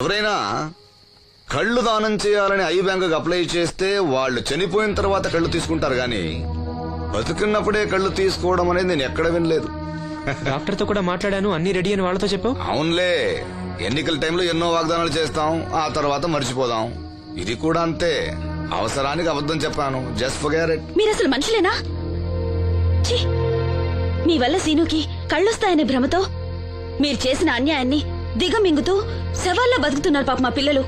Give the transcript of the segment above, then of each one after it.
ఎవరైనా కళ్ళు దానం చేయాలని ఐ బ్యాంకుకి అప్లై చేస్తే వాళ్ళు చనిపోయిన తర్వాత కళ్ళు తీసుకుంటారు గాని బతుకున్నప్పుడే కళ్ళు తీసుకోవడం అనేది నేను ఎక్కడ వినలేదు. డాక్టర్ తో కూడా మాట్లాడాను, అన్ని రెడీ అని వాళ్ళతో చెప్పావు. అవునులే, ఎన్నికల టైంలో ఎన్నో వాగ్దానాలు చేస్తాం, ఆ తర్వాత మర్చిపోదాం. ఇది కూడా అంతే, అవసరానికి అబద్ధం చెప్పాను. Just forget it. మీరు అసలు మనుషులేనా? ఛీ! మీ వల్ల సీనుకి కళ్ళొస్తాయనే భ్రమతో మీరు చేసిన అన్యాయాన్ని దిగమింగుతూ శవాల్లో బతుకుతున్నారు పాప మా పిల్లలు.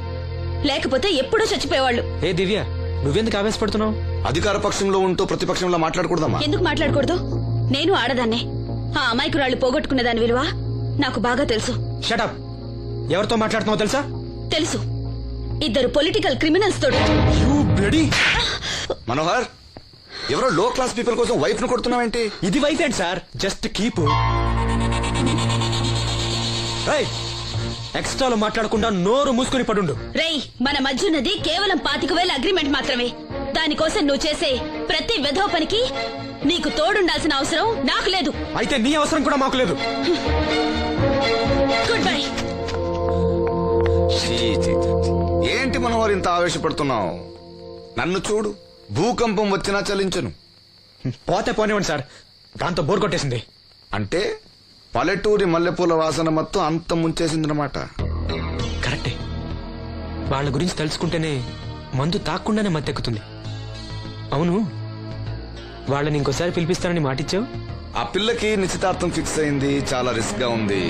లేకపోతే ఎప్పుడూ చచ్చిపోయేవాళ్ళు. ఏ దివ్య, నువ్వెందుకు ఆవేశపడుతున్నావు? అధికార పక్షంలో ఉంటూ ప్రతిపక్షంలో మాట్లాడకూడదమ్మా. ఎందుకు మాట్లాడకూడదు? నేను ఆడదాన్నే. ఆ అమాయకురాళ్ళు పోగొట్టుకునే దాని విలువ నాకు బాగా తెలుసు. షటప్. ఎవరితో మాట్లాడుతున్నావు తెలుసా? తెలుసు. ఇద్దరు పొలిటికల్ క్రిమినల్స్ తోడు. మనోహర్, ఎవరో లో క్లాస్ పీపుల్ కోసం వైఫ్ ను కొడుతున్నావేంటి? ఇది వైఫ్ ఏంటి సార్? Just keep. ఎక్స్ట్రాలో మాట్లాడకుండా నోరు మూసుకుని పడుండు. రేయ్, మన మధ్య ఉన్నది కేవలం 25,000 అగ్రిమెంట్ మాత్రమే. దానికోసం నువ్వు చేసే ప్రతి వెధవ పనికి నీకు తోడుండాల్సిన అవసరం నాకు లేదు. అయితే నీ అవసరం కూడా మాకు లేదు. Good bye. ఏంటి మనోహర్ ఇంత ఆవేశపడుతున్నావు? నన్ను చూడు, భూకంపం వచ్చినా చలించను. పోతే పోనివ్వండి సార్, దాంతో బోర్ కొట్టేసింది. అంటే పల్లెటూరి మల్లెపూల వాసన మొత్తం అంత ముంచేసిందనమాట. కరెక్టే. వాళ్ళ గురించి తెలుసుకుంటేనే మందు తాక్కుండానే మత్తెక్కుతుంది. అవును, వాళ్ళని ఇంకోసారి పిలిపిస్తానని మాటిచ్చావు. ఆ పిల్లకి నిశ్చితార్థం ఫిక్స్ అయింది. చాలా రిస్క్ గా ఉంది,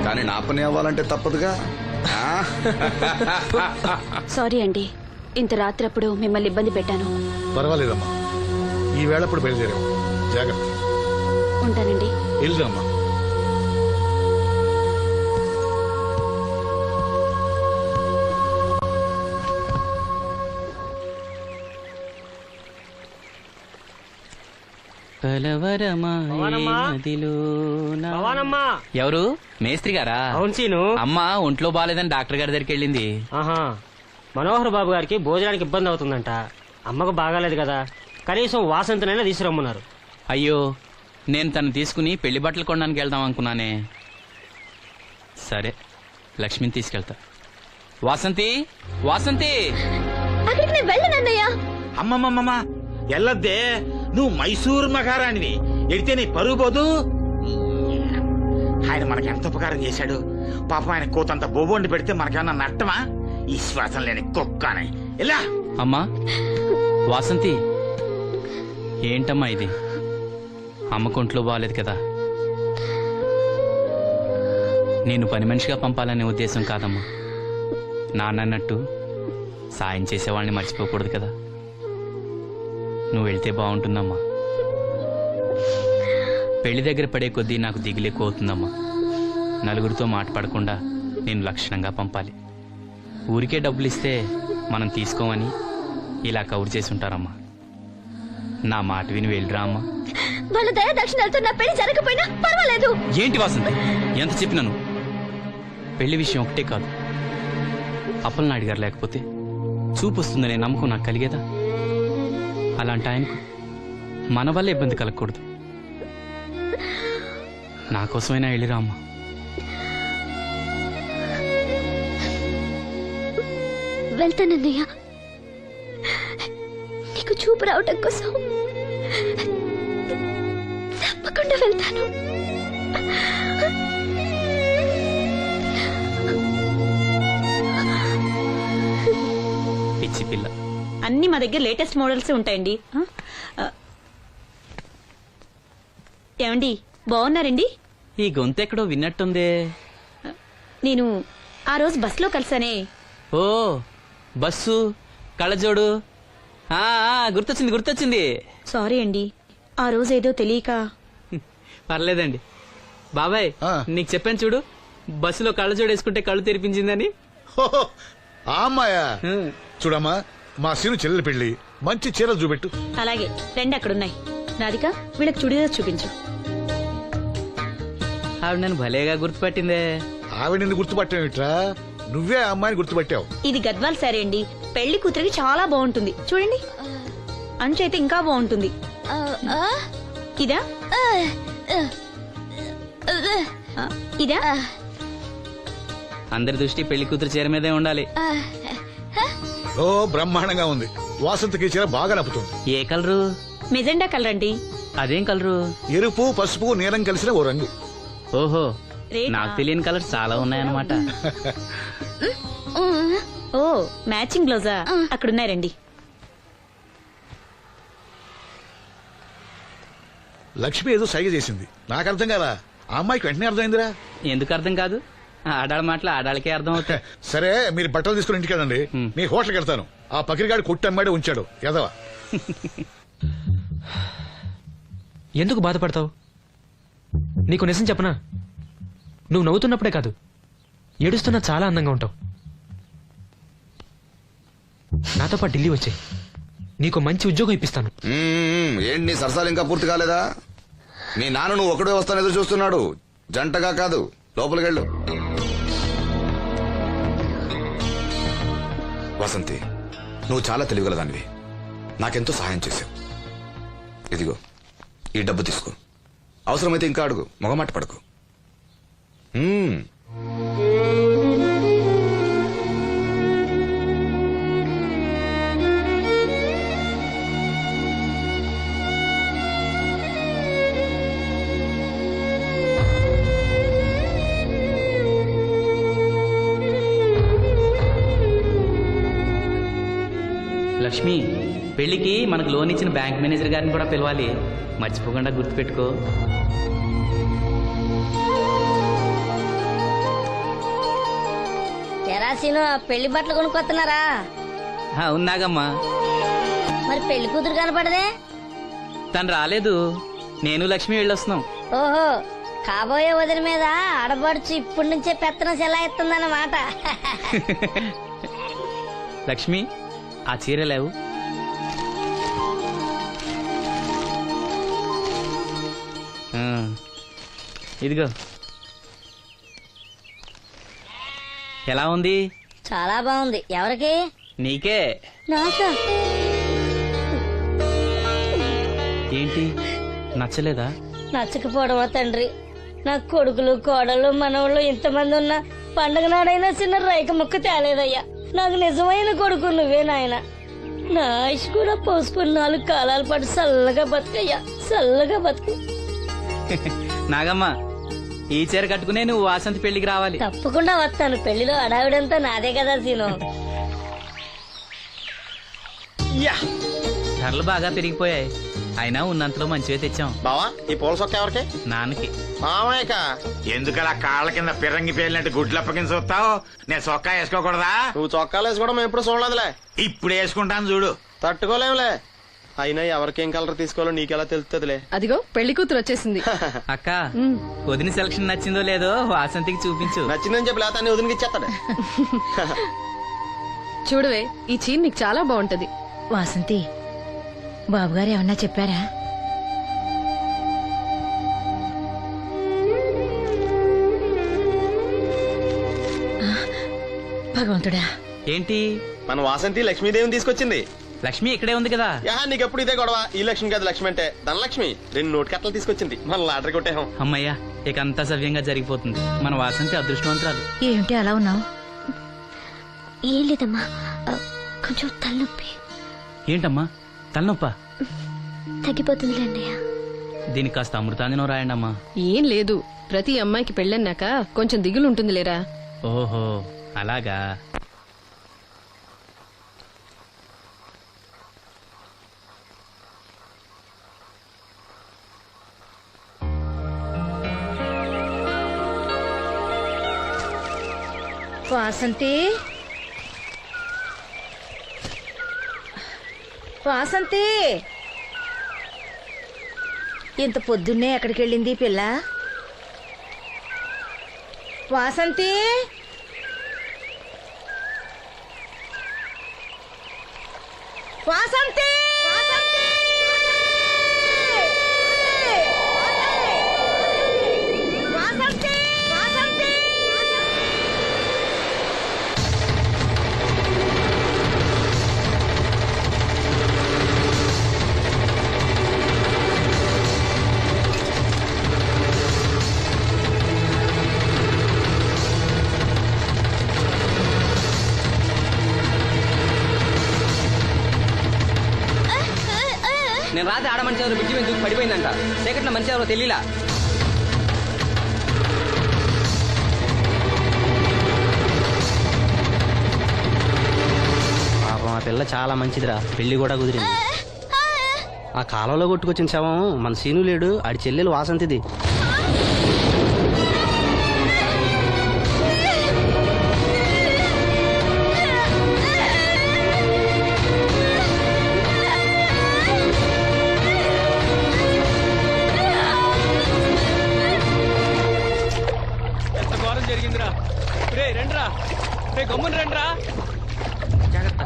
కానీ నా పని అవ్వాలంటే తప్పదుగా. సారీ అండి, ఇంత రాత్రప్పుడు మిమ్మల్ని ఇబ్బంది పెట్టాను. పర్వాలేదమ్మా, ఈ వేళప్పుడు బయలుదేరావు. జాగ్రత్త. ఉంటానండి. వెళ్దామా. ఎవరు? మేస్త్రి గారా? అవును సీను. అమ్మ ఒంట్లో బాలేదని డాక్టర్ గారి దగ్గరికి వెళ్ళింది. ఆహా, మనోహర్ బాబు గారికి భోజనానికి ఇబ్బంది అవుతుందంట. అమ్మకు బాగాలేదు కదా, కనీసం వాసంతనైనా తీసుకురమ్మన్నారు. అయ్యో, నేను తను తీసుకుని పెళ్లి బట్టలు కొనడానికి వెళ్దాం అనుకున్నానే. సరే, లక్ష్మిని తీసుకెళ్తా. వాసంతి, వాసంతి. అమ్మమ్మమ్మ, ఎల్లద్దే, నువ్వు మైసూరు మహారాణివి. ఎడితే నీ పరుగు పోదు. ఆయన మనకి ఎంత ఉపకారం చేశాడు పాపం. ఆయన కోతంత బొబొండి పెడితే మనకేమన్నా నట్టమా? ఈ శ్వాసం లేని కుక్కనే. ఇలా అమ్మా వాసంతి, ఏంటమ్మా ఇది? అమ్మకుంట్లో బాగాలేదు కదా. నేను పని మనిషిగా పంపాలనే ఉద్దేశం కాదమ్మా. నాన్నన్నట్టు సాయం చేసేవాళ్ళని మర్చిపోకూడదు కదా. నువ్వు వెళ్తే బాగుంటుందమ్మా. పెళ్లి దగ్గర పడే కొద్దీ నాకు దిగులు ఎక్కువ అవుతుందమ్మా. నలుగురితో మాట పడకుండా నేను లక్షణంగా పంపాలి. ఊరికే డబ్బులు ఇస్తే మనం తీసుకోమని ఇలా కవర్ చేసి ఉంటారమ్మా. నా మాట విని వెళ్ళిరా అమ్మా. వాళ్ళ దయ దక్షిణాలతో నా పెళ్లి జరగకపోయినా పర్వాలేదు. ఏంటి వాసంతి, ఎంత చెప్పినాను? పెళ్లి విషయం ఒకటే కాదు, అప్పలనాయుడు గారు లేకపోతే చూపు వస్తుందనే నమ్మకం నాకు కలిగేదా? అలాంటి ఆయనకు మన వల్ల ఇబ్బంది కలగకూడదు. నా కోసమైనా వెళ్ళిరా అమ్మా. వెళ్తానన్నయ్య, నీకు చూపు రావటం కోసం తప్పకుండా వెళ్తాను. పిచ్చి పిల్ల. అన్ని మా దగ్గర లేటెస్ట్ మోడల్స్ ఉంటాయండి. ఏమండి, బాగున్నారండి? ఈ గొంతు ఎక్కడో విన్నట్టుందే. నేను ఆ రోజు బస్సులో కలిసానే. ఓ, బస్సు, కళ్ళజోడు. గుర్తొచ్చింది గుర్తొచ్చింది. సారీ అండి, ఆ రోజు ఏదో తెలియక. పర్లేదండి బాబాయ్, నీకు చెప్పాను చూడు, బస్సులో కళ్ళజోడు వేసుకుంటే కళ్ళు తెరిపించిందని. ఆ అమ్మాయా? చూడమ్మా, మా సీను చెల్లెలి పెళ్లి, మంచి చీరలు చూపెట్టు. అలాగే, రెండు అక్కడున్నాయి. రాధిక, వీళ్ళకి చుడిదార్ చూపించు. ఆవిడ నన్ను భలేగా గుర్తుపట్టిందే. ఆవిడ నిన్ను గుర్తుపట్టావిట్రా? నువ్వే ఆ అమ్మాయిని గుర్తుపట్టావు. ఇది గద్వాల్ సారీ అండి, పెళ్లి కూతురికి చాలా బాగుంటుంది. చూడండి, అంచు అయితే ఇంకా బాగుంటుంది. ఇదా ఇదా అందరి దృష్టి పెళ్లి కూతురు చీర మీదే ఉండాలి. ఓ బ్రహ్మాండంగా ఉంది. వాసంతికి చీర బాగా నప్పుతుంది. ఏ కలరు? మెజెండా కలర్ అండి. అదేం కలరు? ఎరుపు, పసుపు, నీలం కలిసిన ఓ రంగు. ఓహో, రేటా? నాకు తెలియని కలర్స్ చాలా ఉన్నాయన్నమాట. ఓ మ్యాచింగ్ బ్లౌజా? అక్కడున్నాయి రండి. లక్ష్మి ఏదో సైగ చేసింది, నాకు అర్థం కాదా. ఆ అమ్మాయికి వెంటనే అర్థమైందిరా. ఎందుకు అర్థం కాదు? ఆడాళ్ళ మాటలు ఆడాళ్ళకే అర్థం అవుతాయి. సరే మీరు బట్టలు తీసుకుని ఇంటికి వెళ్ళండి. మీ హోటల్కి వెళ్తాను. ఆ పకిరిగాడు కొట్టి అమ్మాడే ఉంచాడు ఎదవా. ఎందుకు బాధపడతావు? నీకు నిజం చెప్పనా, నువ్వు నవ్వుతున్నప్పుడే కాదు, ఏడుస్తున్నా చాలా అందంగా ఉంటావు. నాతో పాటు ఢిల్లీ వచ్చాయి, నీకు మంచి ఉద్యోగం ఇప్పిస్తాను. ఏంటి నీ సరసాలు ఇంకా పూర్తి కాలేదా? మీ నాన్న నువ్వు ఒకడే వస్తాను ఎదురు చూస్తున్నాడు, జంటగా కాదు. లోపలికెళ్ళు. వసంతి, నువ్వు చాలా తెలివిగలదానివి. నాకెంతో సహాయం చేశావు. ఇదిగో ఈ డబ్బు తీసుకో. అవసరమైతే ఇంకా అడుగు, మొగమాట పడకు. లక్ష్మి, పెళ్లికి మనకు లోన్ ఇచ్చిన బ్యాంక్ మేనేజర్ గారిని కూడా పిలవాలి. మర్చిపోకుండా గుర్తుపెట్టుకో. ఎరాసీను పెళ్లి బట్టలు కొనుక్కొస్తున్నారా? ఉన్నాగమ్మా. మరి పెళ్లి కూతురు కనపడదే? తను రాలేదు, నేను లక్ష్మి వెళ్ళొస్తున్నాం. ఓహో, కాబోయే వదిన మీద ఆడబడుచు ఇప్పటి నుంచే పెత్తనం సెలాయిస్తుందన్నమాట. లక్ష్మి, ఆ చీర లేవు. ఇదిగో. ఎలా ఉంది? చాలా బాగుంది. ఎవరికి? నీకే. నాకా? ఏంటి, నచ్చలేదా? నచ్చకపోవడమా తండ్రి? నా కొడుకులు, కోడళ్ళు, మనవాళ్ళు ఇంతమంది ఉన్నా పండగ నాడైనా చిన్న రైక ముక్క తేలేదయ్యా. నాకు నిజమైన కొడుకు నువ్వే నాయన. నా ఆయుష్ కూడా పోసుకుని 4 కాలాల పాటు చల్లగా బతుకయ్యా, చల్లగా బతుకు. నాగమ్మ, ఈ చీర కట్టుకునే నువ్వు వాసంతి పెళ్లికి రావాలి. తప్పకుండా వస్తాను. పెళ్లిలో అడావిడంతా నాదే కదా సీను. ధరలు బాగా పెరిగిపోయాయి, అయినా ఉన్నంతలో మంచివే తెచ్చాం. బావా, ఈ పూల సొక్క ఎవరికి? నాన్నకి. మామయ్యక. ఎందుకలా కాళ్ళ కింద పిరంగి పేలినట్టు గుడ్లు అప్పకింద చూస్తావు? నేను చొక్కా వేసుకోకూడదా? నువ్వు చొక్కాలు వేసుకోవడం మేము ఎప్పుడు చూడలేదులే. ఇప్పుడు వేసుకుంటాను చూడు. తట్టుకోలేములే. అయినా ఎవరికేం కలర్ తీసుకోవాలో నీకెలా తెలుస్తుందిలే. అదిగో పెళ్లి కూతురు వచ్చేసింది. అక్క, వదిన సెలక్షన్ నచ్చిందో లేదో వాసంతికి చూపించు. నచ్చిందని చెప్పి లేత వదిలికి ఇచ్చేస్తాడు. చూడవే, ఈ చీర నీకు చాలా బాగుంటది. వాసంతి, బాబుగారు ఏమన్నా చెప్పారా? భగవంతుడా. ఏంటి? మన వాసంతి లక్ష్మీదేవిని తీసుకొచ్చింది. లక్ష్మి ఇక్కడే ఉంది కదా. యా, నీకెప్పుడు ఇదే గొడవ. ఈ లక్ష్మి కాదు, లక్ష్మి అంటే ధనలక్ష్మి. 2 నోటు కట్టలు తీసుకొచ్చింది. మన లాటరీ కొట్టేహం. అమ్మయ్యా, ఇక అంతా సవ్యంగా జరిగిపోతుంది. మన వాసంతి అదృష్టవంతురాలు. ఏమిటి అలా ఉన్నావు? ఏం లేదమ్మా, కొంచెం తలనొప్పి. ఏంటమ్మా, తలనొప్ప? తగ్గిపోతుంది అన్నయ్య. దీనికి కాస్త అమృతాంజనం రాయండి అమ్మా. ఏం లేదు, ప్రతి అమ్మాయికి పెళ్ళన్నాక కొంచెం దిగులు ఉంటుంది లేరా. ఓహో, అలాగా. వాసంతి, వాసంతి, ఇంత పొద్దున్నే ఎక్కడికి వెళ్ళింది పిల్ల? వాసంతి, వాసంతి, వాసంతి, వాసంతి. నేను రాత్రి ఆడ మనిషి ఎవరు బిడ్జి మీద దూకి పడిపోయిందంట. చీకట్లో మనిషి ఎవరో తెలియలా. పాపం ఆ పిల్ల చాలా మంచిదిరా, పెళ్లి కూడా కుదిరింది. ఆ కాలంలో కొట్టుకొచ్చిన శవం మన సీను లేడు, ఆడి చెల్లెలు వాసంతిది. ఎంత ఘోరం జరిగిందిరా. రే రండ్రా, రే గమ్మున రండ్రా. జాగ్రత్త.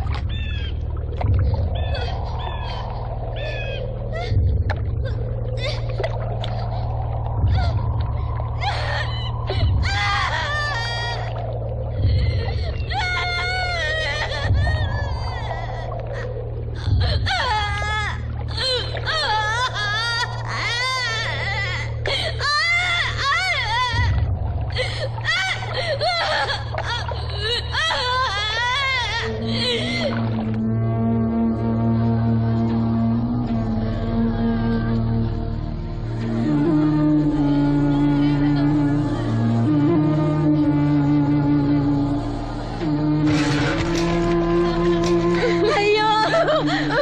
అయ్యో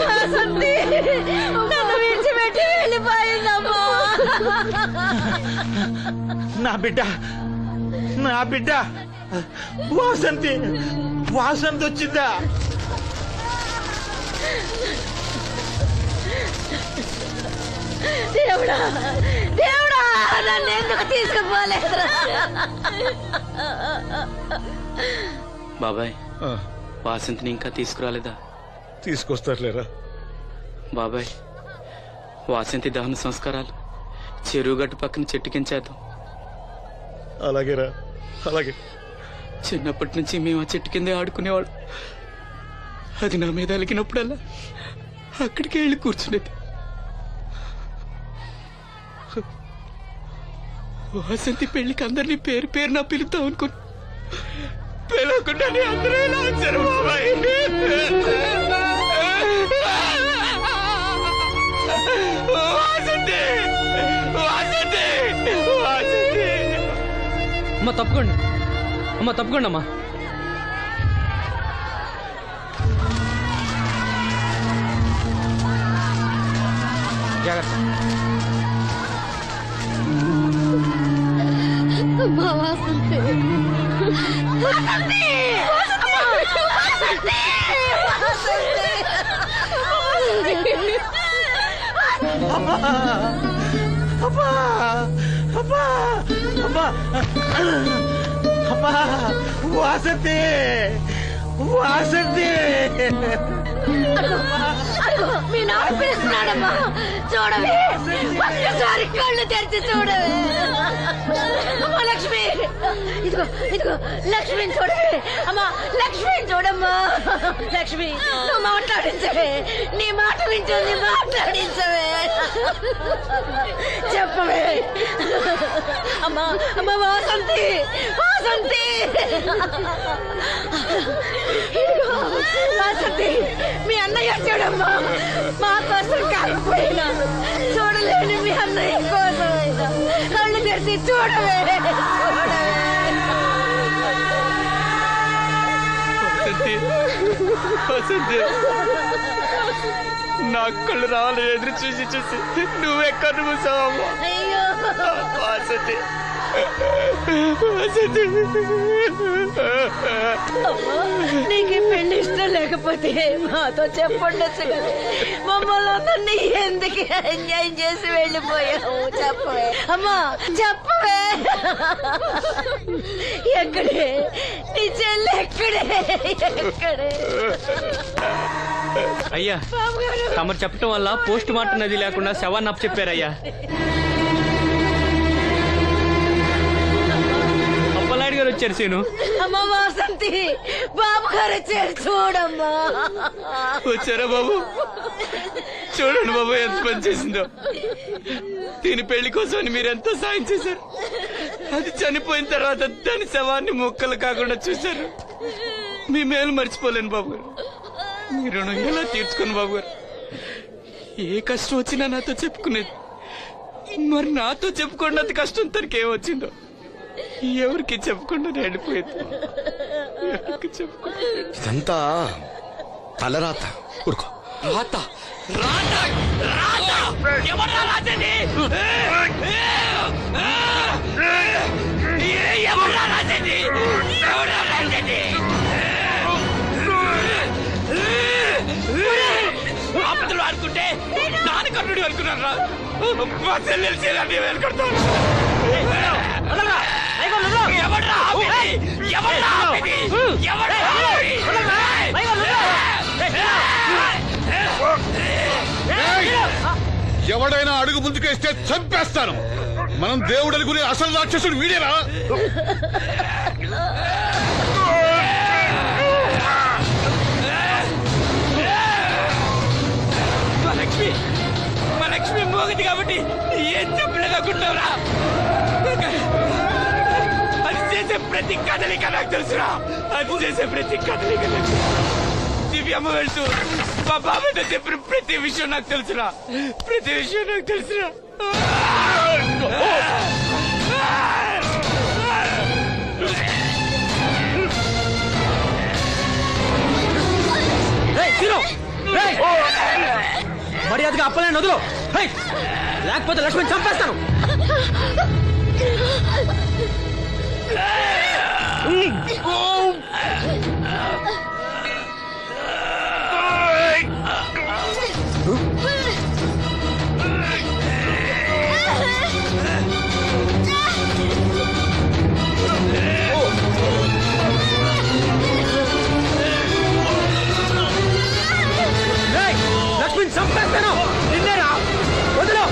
వాసంతి నన్ను విడిచిపెట్టి వెళ్ళిపోయిందమ్మా. నా బిడ్డ, నా బిడ్డ వాసంతి, వాసంతి వచ్చిందా? దేవుడా దేవుడా నన్ను ఎందుకు తీసుకుపోలేదురా? బాబాయ్, వాసంతిని ఇంకా తీసుకురాలేదా? తీసుకొస్తారులేరా. బాబాయ్, వాసంతి దహన సంస్కారాలు చెరువు గట్టు పక్కన చెట్టు కించేద్దాం. అలాగేరా, అలాగే. చిన్నప్పటి నుంచి మేము ఆ చెట్టు కిందే ఆడుకునేవాడు. అది నా మీద అలిగినప్పుడల్లా అక్కడికే వెళ్ళి కూర్చునేది. వాసంతి పెళ్లికి అందరినీ పేరు పేరున పిలుద్దాం అనుకుని పిలవకుండానే అందరూ ఇలా వచ్చారు బాబాయ్. వాసంతి, వాసంతి, వాసంతి. అమ్మ తప్పుకోండి, అమ్మ తప్పుకోండి అమ్మా. జాగ్రత్త. అమ్మా వాసంతి, వాసంతి, వాసంతి, అమ్మా, అమ్మా, అమ్మా, అమ్మా, అమ్మా, వాసంతి, వాసంతి. అదిగో మీ నాన్న పిలుస్తున్నాడమ్మా, చూడవే, ఒక్కసారి కళ్ళు తెరిచి చూడవే. అమ్మా లక్ష్మి, ఇదిగో ఇదిగో లక్ష్మిని చూడవే. అమ్మా లక్ష్మిని చూడమ్మా. లక్ష్మి నువ్వు మాట్లాడించవే, నీ మాట వింటుంది, మాట్లాడించవే, చెప్పవే. అమ్మా అమ్మా వాసంతి, వాసంతి, ఇదిగో వాసంతి, మీ అన్నయ్య చూడమ్మా. మా కోసం కాకపోయినా చూడలేని మీ అన్నయ్య కోసమైనా కళ్ళు తెరిచి చూడవే, చూడవే. వసంతి, నా కళ్ళు రావాలి ఎదురు చూసి చూసి నువ్వెక్కడ మూసావమ్మా. అయ్యో వసంతి, వసంతి. అమ్మా, నీకు పెళ్లి ఇష్టం లేకపోతే మాతో చెప్పండొచ్చు కదా. మమ్మల్ని అందరినీ ఎందుకు ఎంజాయ్ చేసి వెళ్ళిపోయావు? చెప్పవే అమ్మా, చెప్పవే. ఎక్కడే నీ చెల్లి? ఎక్కడే ఎక్కడే? అయ్యా, తమరు చెప్పటం వల్ల పోస్ట్ మార్టం నది లేకుండా శవాన్ని అప్పచెప్పారయ్యా. అప్పలాడి గారు వచ్చారు సీను. అమ్మ వాసంతి, బాబు గారు వచ్చారు చూడమ్మా. వచ్చారా బాబు? చూడండి బాబు ఎంత పని చేసిందో. దీని పెళ్లి కోసం మీరెంతో సాయం చేశారు. అది చనిపోయిన తర్వాత దాని శవాన్ని ముక్కలు కాకుండా చూశారు. మీ మేలు మర్చిపోలేను బాబు గారు. మీ రుణం ఎలా తీర్చుకోను బాబు గారు. ఏ కష్టం వచ్చినా నాతో చెప్పుకునేది. మరి నాతో చెప్పుకున్నంత కష్టం తనకి ఏమొచ్చిందో ఎవరికి చెప్పకుండా వెళ్ళిపోయింది. ఎవరికి చెప్పకుండా ఇదంతా తలరాత. ఊరుకో. రాత రాత రాత ఎవరా రాజని? ఎవరా రాజని? ఎవరా రాజని? ఆపదలు ఆడుకుంటే నాన్న కర్ణుడు అనుకున్నారా? మా చెల్లెలు చేయాలని వెళ్ళుకుంటాను. ఎవడ్రా ఆపేది? ఎవడ్రా ఆపేది? ఎవడ్రా ఆపేది? ఎవడైనా అడుగు ముందుకేస్తే చంపేస్తాను. మనం దేవుడు అనుకునే అసలు రాక్షసుడు వీడేరా? మా లక్ష్మి మోగది కాబట్టి ఏం చెప్పలేదనుకుంటావురా? అది చేసే ప్రతి కదలిక నాకు తెలుసురా. అది చేసే ప్రతి కదలిక నాకు తెలుసు. దివ్యమ్మ వెళ్తూ మా బాబాయ్తో చెప్పిన ప్రతి విషయం నాకు తెలుసురా. ప్రతి విషయం నాకు తెలుసురా. మర్యాదగా అప్పలేని వదులు, లేకపోతే లక్ష్మణ్ చంపేస్తాను. లక్ష్మణ్ చంపేస్తాను. నిన్నేరా వదులు.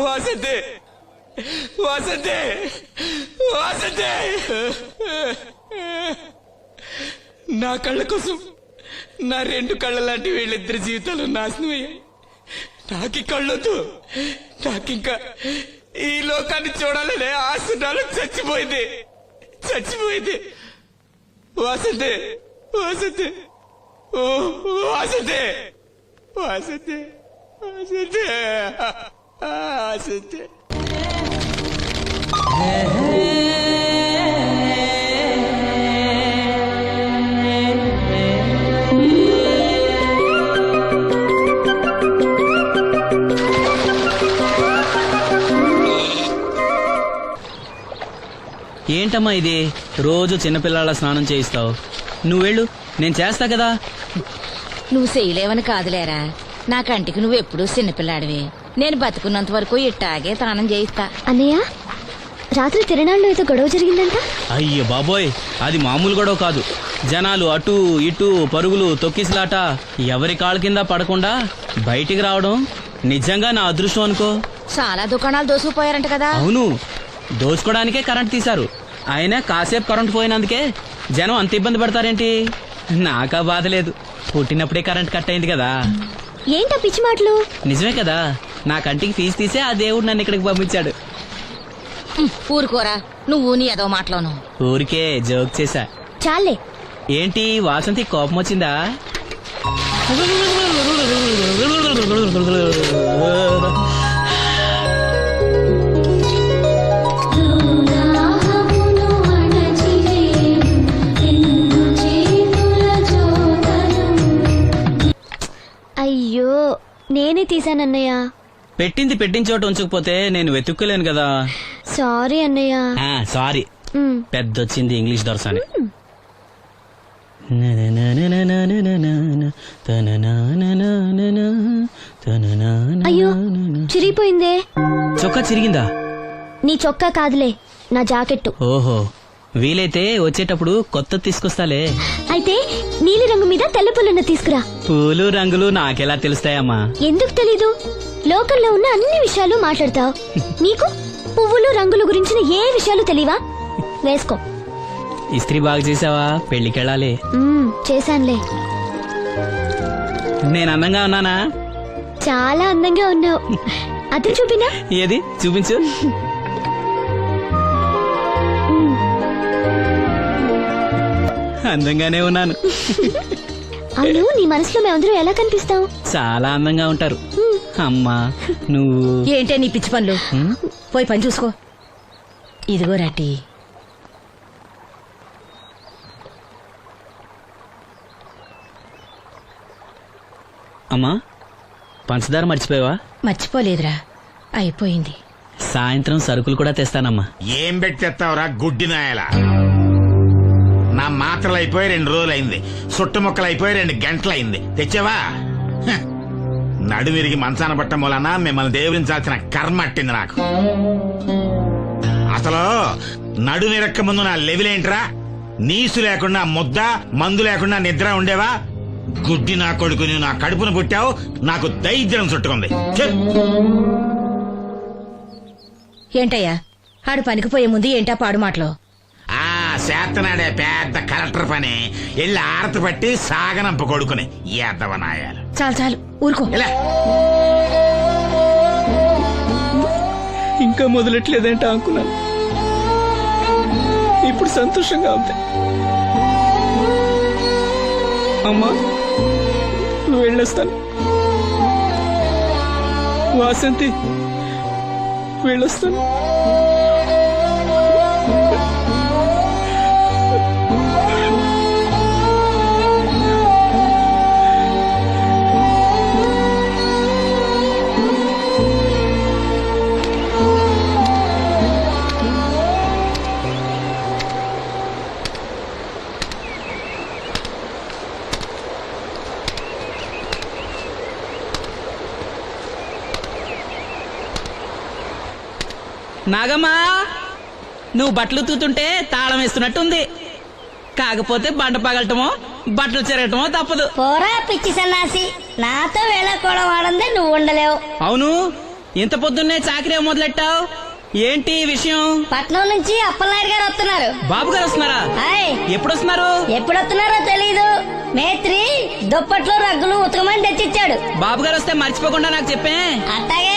వాసంతే వాసంతే వాసంతే, నా కళ్ళ కోసం నా రెండు కళ్ళ లాంటి వీళ్ళిద్దరి జీవితాలు నాశనమయ్యాయి. నాకి కళ్ళొద్దు. నాకింకా ఈ లోకాన్ని చూడాలనే ఆశ నాలో చచ్చిపోయింది. చచ్చిపోయింది. వాసంతే వాసంతే ఓ వాసంతే వాసంతే వాసంతే వాసంతే. ఏంటమ్మా ఇది? రోజు చిన్నపిల్లల స్నానం చేయిస్తావు. నువ్వెళ్ళు, నేను చేస్తా కదా. నువ్వు చేయలేవని కాదులేరా, నా కంటికి నువ్వెప్పుడూ చిన్నపిల్లాడివి. నేను బతుకున్నంత వరకు ఇట్టాగే తానం చేయిస్తా. అన్నయ్య, రాత్రి తిరణాల్లో ఏదో గొడవ జరిగిందంట. అయ్యో బాబోయ్, అది మామూలు గొడవ కాదు. జనాలు అటు ఇటు పరుగులు, తొక్కిసలాట. ఎవరి కాళ్ళ కింద పడకుండా బయటికి రావడం నిజంగా నా అదృష్టం అనుకో. చాలా దుకాణాలు దోసుకుపోయారంట కదా. అవును, దోచుకోవడానికే కరెంట్ తీశారు. అయినా కాసేపు కరెంట్ పోయినందుకే జనం అంత ఇబ్బంది పడతారేంటి? నాకా బాధ లేదు, పుట్టినప్పుడే కరెంట్ కట్ అయింది కదా. ఏంటా పిచ్చి మాటలు? నిజమే కదా, నా కంటికి ఫీజు తీసే ఆ దేవుడు నన్ను ఇక్కడికి పంపించాడు. ఊరుకోరా, నువ్వు నీ ఏదో మాటలోను. ఊరికే జోక్ చేశా. చాలే. ఏంటి వాసంతి, కోపం వచ్చిందా? అయ్యో, నేనే తీసానన్నయ్య. పెట్టింది పెట్టిన చోట ఉంచకపోతే నేను వెతుక్కోలేను కదా. సారీ అన్నయ్య. సారీ. పెద్దొచ్చింది ఇంగ్లీష్ దొరసాని. అయ్యో, చిరిగిపోయిందే. చొక్కా చిరిగిందా? నీ చొక్కా కాదులే, నా జాకెట్టు. ఓహో, వీలైతే వచ్చేటప్పుడు కొత్త తీసుకొస్తాలే. అయితే నీలి రంగు మీద తెల్ల పుల్లన్న తీసుకురా. పూలు రంగులు నాకెలా తెలుస్తాయమ్మా? ఎందుకు తెలీదు? లోకల్లో ఉన్న అన్ని విషయాలు మాట్లాడతావు. నీకు పువ్వులు రంగుల గురించిన ఏ విషయాలు తెలియవా? వేసుకో. ఇస్త్రీ బాగా చేసావా? పెళ్లికెళ్ళాలి. చేశానులే. నేను అందంగా ఉన్నానా? చాలా అందంగా ఉన్నావు. అది చూపినా? ఏది చూపించు. అందంగానే ఉన్నాను. అవును, నీ మనసులో మేమందరూ ఎలా కనిపిస్తావు? చాలా అందంగా ఉంటారు. అమ్మా నువ్వు ఏంటే నీ పిచ్చి పనులు? పోయి పని చూసుకో. ఇదిగో రాటి. అమ్మా, పంచదార మర్చిపోయావా? మర్చిపోలేదురా, అయిపోయింది. సాయంత్రం సరుకులు కూడా తెస్తానమ్మా. ఏం పెట్టేస్తావురా గుడ్డి నాయల? నా మాత్రలు అయిపోయి 2 రోజులైంది, సుట్టుముక్కలు అయిపోయి 2 గంటలైంది. తెచ్చావా? హ. నడుమిరిగి మంచాన పట్ట మూలన మిమ్మల్ని దేవుడించాల్సిన కర్మ అట్టింది నాకు. అసలు నడుమిరక్క ముందు నా లెవెలేంట్రా? నీసు లేకుండా ముద్ద, మందు లేకుండా నిద్ర ఉండేవా? గుడ్డి నా కొడుకుని నా కడుపును పుట్టావు, నాకు దైద్యం చుట్టుకుంది. ఏంటయ్యా ఆడు పనికి పోయే ముందు ఏంటా పాడు మాటలు? ఆ చేతనాడే పెద్ద కలెక్టర్ పని ఎల్లి ఆరతి పట్టి సాగనంప కొడుకుని ఎద్దవనాయాలు. చాలు చాలు ఊరుకో. ఇంకా మొదలెట్లేదంటే అనుకున్నాను. ఇప్పుడు సంతోషంగా ఉంది. అమ్మా వెళ్ళొస్తాను. వాసంతి వెళ్ళొస్తాను. నాగమ్మా, నువ్వు బట్టలు తూతుంటే తాళం వేస్తున్నట్టుంది. కాకపోతే బండ పగలటమో బట్టలు చెరగటమో తప్పదు. పోరా పిచ్చి సన్నాసి, నాతో వేళకోవడం వాడందే నువ్వు ఉండలేవు. అవును, ఇంత పొద్దున్నే చాకరీ మొదలెట్టావు, ఏంటి విషయం? పట్నం నుంచి అప్పలనాయుడు గారు వస్తున్నారు. బాబు గారు వస్తున్నారా? ఎప్పుడు వస్తున్నారు? ఎప్పుడు వస్తున్నారో తెలీదు. మేత్రి దుప్పట్లు రగ్గులు ఉతకమని తెచ్చిచ్చాడు. బాబు గారు వస్తే మర్చిపోకుండా నాకు చెప్పే. అట్టాగే.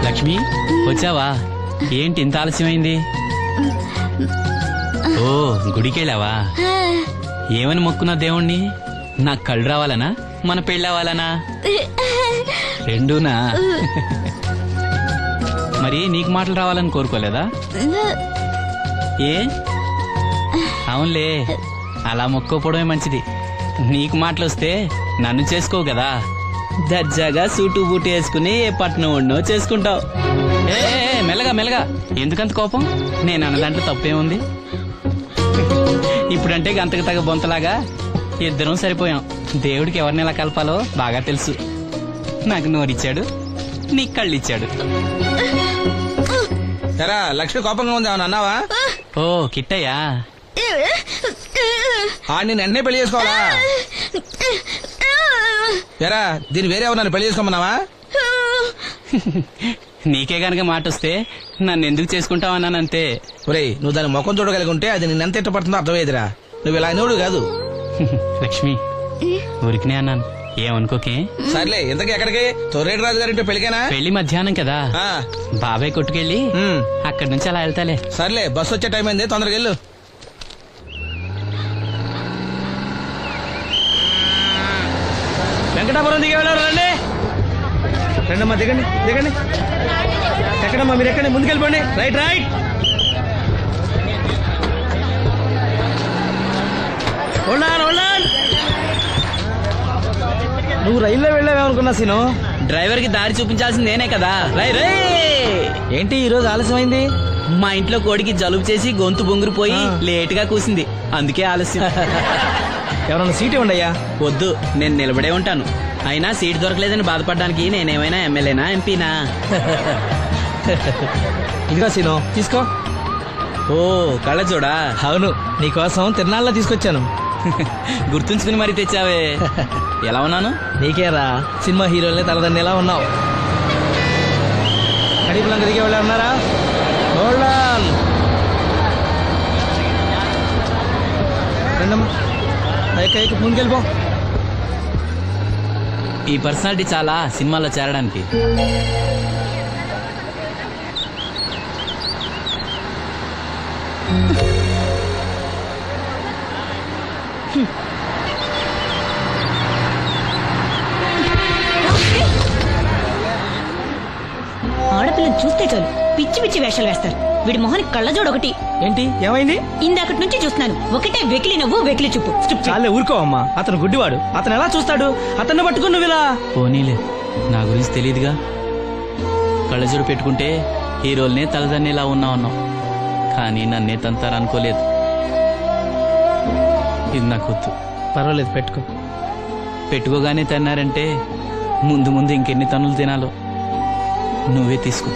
లక్ష్మి వచ్చావా? ఏంటి ఇంత ఆలస్యమైంది? ఓ గుడికెళ్ళావా? ఏమని మొక్కున్నా దేవుణ్ణి? నాకు కళ్ళు రావాలనా, మన పెళ్ళవాలనా? రెండూనా? మరి నీకు మాటలు రావాలని కోరుకోలేదా? ఏ అవునులే, అలా మొక్కోపోవడమే మంచిది. నీకు మాటలు వస్తే నన్ను చేసుకోవు కదా. దర్జాగా సూటు బూటు వేసుకుని ఏ పట్నం ఉండో చేసుకుంటావు. ఏ మెల్లగా మెల్లగా, ఎందుకంత కోపం? నేను అన్నదాంట్లో తప్పేముంది? ఇప్పుడంటే గంతకు తగ్గ బొంతలాగా ఇద్దరం సరిపోయాం. దేవుడికి ఎవరిని ఎలా కలపాలో బాగా తెలుసు. నాకు నోరిచ్చాడు, నీకు కళ్ళు ఇచ్చాడు. లక్ష్మి కోపంగా ఉంది, అవును అన్నావా? ఓ కిట్టయ్యా, నేను వెంటనే పెళ్లి చేసుకోవాలా? ఎరా దీన్ని వేరే ఎవరు పెళ్లి చేసుకోమన్నావా? నీకే గనక మాట వస్తే నన్ను ఎందుకు చేసుకుంటావన్నానంతే. ఒరేయ్, నువ్వు దాని ముఖం చూడగలిగి ఉంటే అది నిన్నెంత ఇష్టపడుతుందో అర్థమయ్యేదిరా. నువ్వు ఇలా అయినోడు కాదు. లక్ష్మి ఊరికినే అన్నాను, ఏమనుకోకే. సర్లే, ఇంతకీ ఎక్కడికి? తొర్రేటి రాజు గారింటే పెళ్ళికేనా? పెళ్లి మధ్యాహ్నం కదా, బాబాయ్ కొట్టుకెళ్ళి అక్కడి నుంచి అలా వెళ్తాలే. సర్లే, బస్సు వచ్చే టైం అయింది, తొందరగా వెళ్ళు. వెంకటాపురం దిగే వెళ్ళారు. రండి రండమ్మా, దిగండి దిగండి. ఎక్కడమ్మా మీరు? ఎక్కండి, ముందుకెళ్ళిపోండి. Right right. నువ్వు రైల్లో వెళ్ళావేమనుకున్నా సీను. డ్రైవర్ కి దారి చూపించాల్సింది నేనే కదా. రై రే ఏంటి ఈ రోజు ఆలస్యమైంది? మా ఇంట్లో కోడికి జలుబు చేసి గొంతు బొంగురుపోయి లేట్ గా కూసింది, అందుకే ఆలస్యం. ఎవరన్నా సీట్ ఇవ్వండి అయ్యా. వద్దు, నేను నిలబడే ఉంటాను. అయినా సీట్ దొరకలేదని బాధపడడానికి నేనేమైనా ఎమ్మెల్యేనా ఎంపీనా? ఇదిగో సీను తీసుకో. ఓ కళ్ళజోడా? అవును, నీకోసం తిరునాళ్ళ తీసుకొచ్చాను. గుర్తుంచుకుని మరి తెచ్చావే. ఎలా ఉన్నాను? నీకేరా సినిమా హీరోలే తలదండి ఎలా ఉన్నావు. కడిపులంక దిగే వాళ్ళు ఉన్నారా? రండమ్మా, ముందుకెళ్ళిపో. ఈ పర్సనాలిటీ చాలా సినిమాలో చేరడానికి. ఆడపిల్లని చూస్తే చాలు పిచ్చి పిచ్చి వేషాలు వేస్తారు. వీడి మొహానికి కళ్ళజోడు ఒకటి. ఏంటి ఏమైంది? ఇందాకటి నుంచి చూస్తున్నాను, ఒకటే వెకిలి నవ్వు వెకిలి చూపు. చాలే ఊరుకో అమ్మా, అతను గుడ్డివాడు. అతను ఎలా చూస్తాడు? అతన్ని పట్టుకుని నువ్వు ఇలా. పోనీలే, నా గురించి తెలియదుగా. కళ్ళజోడు పెట్టుకుంటే హీరోల్నే తలదన్నేలా ఉన్నావు, కానీ నన్నే తంతారనుకోలేదు. ఇది నాకు వద్దు. పర్వాలేదు, పెట్టుకో. పెట్టుకోగానే తన్నారంటే ముందు ముందు ఇంకెన్ని తన్నులు తినాలో నువ్వే తీసుకో.